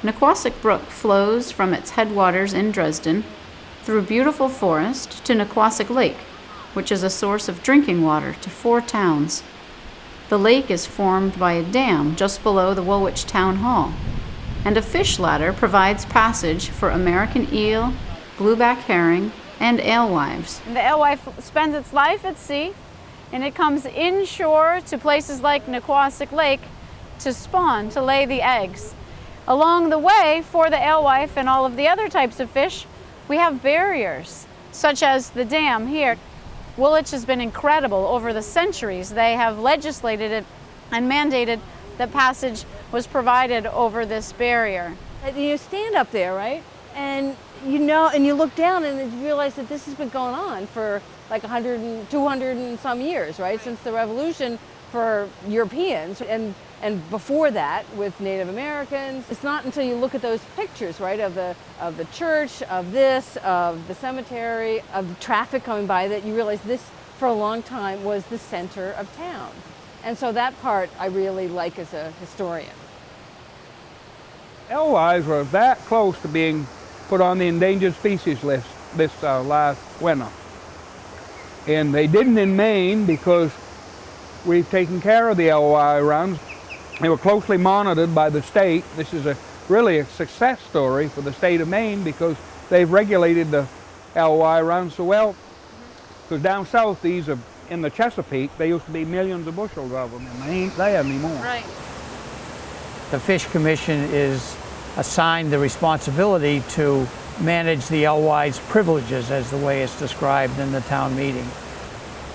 Nequasset Brook flows from its headwaters in Dresden through beautiful forest to Nequasset Lake, which is a source of drinking water to 4 towns. The lake is formed by a dam just below the Woolwich Town Hall, and a fish ladder provides passage for American eel, blueback herring, and alewives. The alewife spends its life at sea, and it comes inshore to places like Nequasset Lake to spawn, to lay the eggs. Along the way, for the alewife and all of the other types of fish, we have barriers, such as the dam here. Woolwich has been incredible over the centuries. They have legislated it and mandated that passage was provided over this barrier. And you stand up there, right? And you know, and you look down and you realize that this has been going on for like 100 and 200 and some years, right? Since the Revolution for Europeans and before that with Native Americans. It's not until you look at those pictures, right, of the church, of the cemetery, of the traffic coming by, that you realize this for a long time was the center of town. And so that part I really like as a historian. Alewives were that close to being put on the endangered species list this last winter. And they didn't in Maine because we've taken care of the alewife runs. They were closely monitored by the state. This is really a success story for the state of Maine because they've regulated the alewife runs so well. Because down south, these are in the Chesapeake, there used to be millions of bushels of them, and they ain't there anymore. Right. The Fish Commission is assigned the responsibility to manage the alewives' privileges, as the way it's described in the town meeting.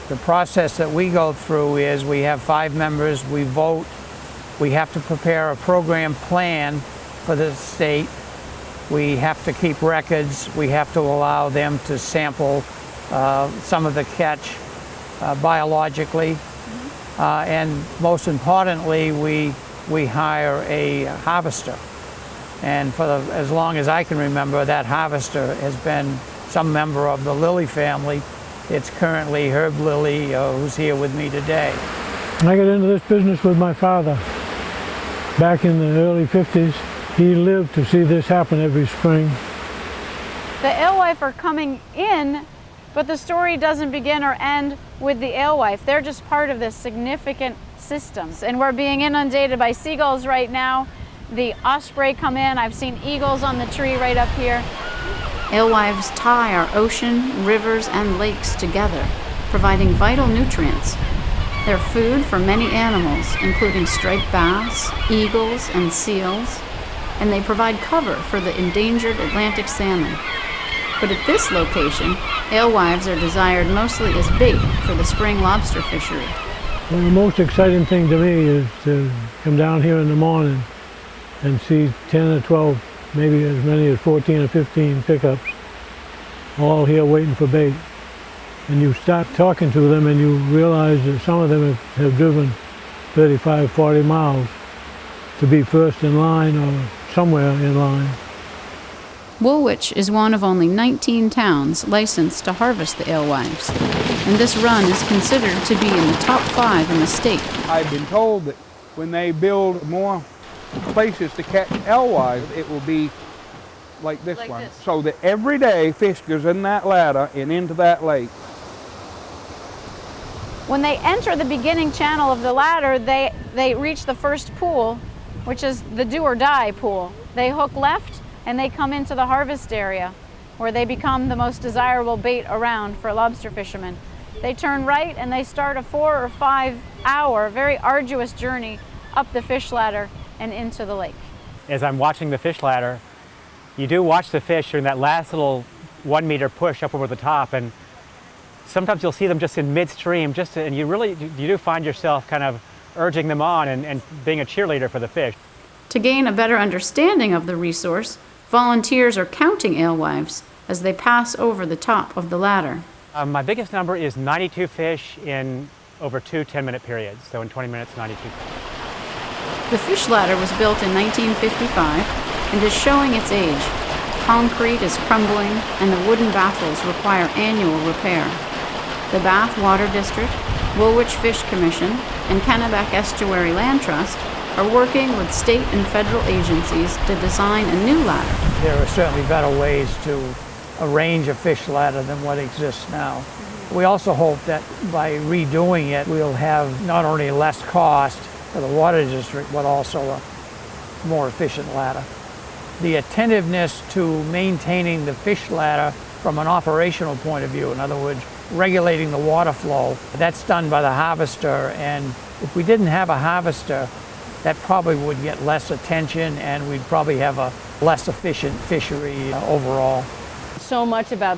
The process that we go through is we have 5 members, we vote, we have to prepare a program plan for the state, we have to keep records, we have to allow them to sample some of the catch biologically, and most importantly, we hire a harvester. And for as long as I can remember, that harvester has been some member of the Lilly family. It's currently Herb Lilly, who's here with me today. I got into this business with my father back in the early 50s. He lived to see this happen every spring. The alewife are coming in, but the story doesn't begin or end with the alewife. They're just part of this significant system. And we're being inundated by seagulls right now. The osprey come in. I've seen eagles on the tree right up here. Alewives tie our ocean, rivers, and lakes together, providing vital nutrients. They're food for many animals, including striped bass, eagles, and seals, and they provide cover for the endangered Atlantic salmon. But at this location, alewives are desired mostly as bait for the spring lobster fishery. Well, the most exciting thing to me is to come down here in the morning and see 10 or 12, maybe as many as 14 or 15 pickups, all here waiting for bait. And you start talking to them and you realize that some of them have driven 35, 40 miles to be first in line or somewhere in line. Woolwich is one of only 19 towns licensed to harvest the alewives, and this run is considered to be in the top 5 in the state. I've been told that when they build more places to catch alewives, it will be like this one. So that every day fish goes in that ladder and into that lake. When they enter the beginning channel of the ladder, they reach the first pool, which is the do or die pool. They hook left and they come into the harvest area where they become the most desirable bait around for lobster fishermen. They turn right and they start a 4 or 5 hour, very arduous journey up the fish ladder and into the lake. As I'm watching the fish ladder, you do watch the fish during that last little 1 meter push up over the top, and sometimes you'll see them just in midstream, and you do find yourself kind of urging them on and being a cheerleader for the fish. To gain a better understanding of the resource, volunteers are counting alewives as they pass over the top of the ladder. My biggest number is 92 fish in over 2 10-minute periods, so in 20 minutes, 92 fish. The fish ladder was built in 1955 and is showing its age. Concrete is crumbling and the wooden baffles require annual repair. The Bath Water District, Woolwich Fish Commission, and Kennebec Estuary Land Trust are working with state and federal agencies to design a new ladder. There are certainly better ways to arrange a fish ladder than what exists now. We also hope that by redoing it, we'll have not only less cost for the water district, but also a more efficient ladder. The attentiveness to maintaining the fish ladder from an operational point of view, in other words, regulating the water flow, that's done by the harvester, and if we didn't have a harvester, that probably would get less attention and we'd probably have a less efficient fishery overall. So much about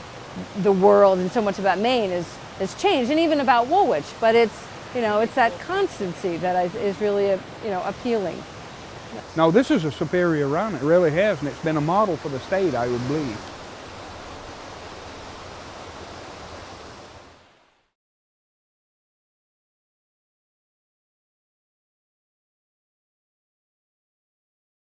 the world and so much about Maine is changed, and even about Woolwich, but it's, you know, it's that constancy that is really, appealing. Now this is a superior run, it really has, and it's been a model for the state, I would believe.